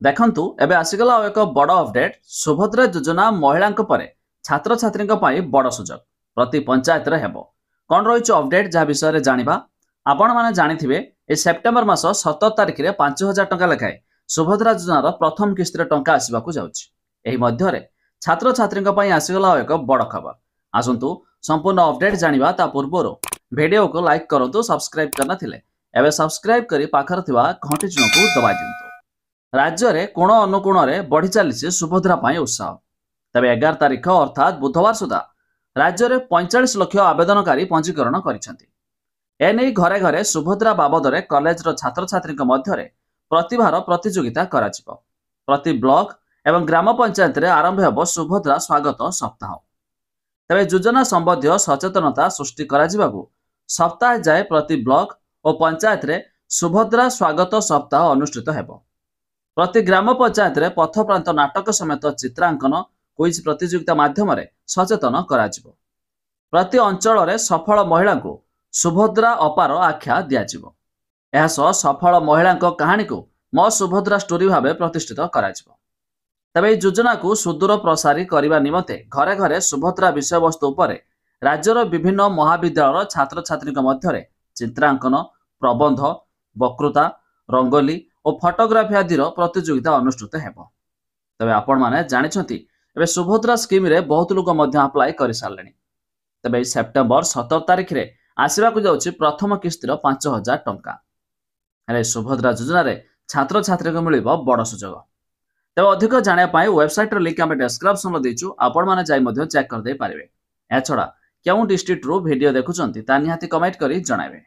देखंतु एबे आसीगला और एक बड़ अपडेट सुभद्रा योजना महिला छात्र छात्री बड़ सुजोग प्रति पंचायत हेबो कौन रही अपडेट जहाँ विषय जाना आपण मैंने जानी सेप्टेम्बर मास 17 तारिख में 5,000 टंका लेखाएं सुभद्रा योजनार प्रथम किस्तिर टंका आसवाक जाऊँगी छात्र छात्री आसीगला और एक बड़ खबर आसतु संपूर्ण अपडेट जाना ता पूर्व वीडियो को लाइक करूँ सब्सक्राइब करना एवं सब्सक्राइब कर पाखर घंटी चिन्ह को दबाई दिंतु। राज्य में कोण अनुकोण में बढ़ी चली सुभद्रा उत्साह तेज 11 तारिख अर्थात बुधवार सुधा राज्य में 45 लाख आवेदनकारी पंजीकरण करने घरे घरे सुभद्रा बाबद कॉलेज छात्र छात्री मध्य प्रतिभार प्रतियोगिता प्रति ब्लॉक एवं ग्राम पंचायत में आरंभ हो सुभद्रा स्वागत सप्ताह तेज योजना संबंधी सचेतनता सृष्टि करा सप्ताह जाए प्रति ब्लॉक और पंचायत में सुभद्रा स्वागत सप्ताह अनुष्ठित हो। प्रति ग्राम पंचायत में पथप्रांत नाटक समेत चित्रांकन क्विज प्रतियोगिता माध्यम सचेतन करा प्रति अंचल में सफल महिला को सुभद्रा अपार आख्या दिज्व सफल महिला कहानी को मो सुभद्रा स्टोरी भाव प्रतिष्ठित करा तेज योजना को सुदूर प्रसारी करने निमंते घरे घरे सुभद्रा विषय वस्तु पर राज्यर विभिन्न महाविद्यालय छात्र छात्री मध्य चित्रांकन प्रबंध वक्तृता रंगोली और फोटोग्राफी आदि प्रतियोगिता अनुष्ठित हो। तेज आपण मैंने जानते सुभद्रा स्कीम रे बहुत लोग अप्लाई कर सारे तेज सेप्टेम्बर 17 तारिख में आसवाक जाऊँगी प्रथम किस्तिर 5,000 टंका सुभद्रा योजन छात्र छात्री को मिल बड़ सुजोग तेज अधिक जानापी वेबसाइट लिंक आम डिस्क्रिप्शन देचु आपण मैंने चेक करदे पारे। एछड़ा क्यों डिस्ट्रिक्ट रू वीडियो देखुंत निहाती कमेंट कर जणावे।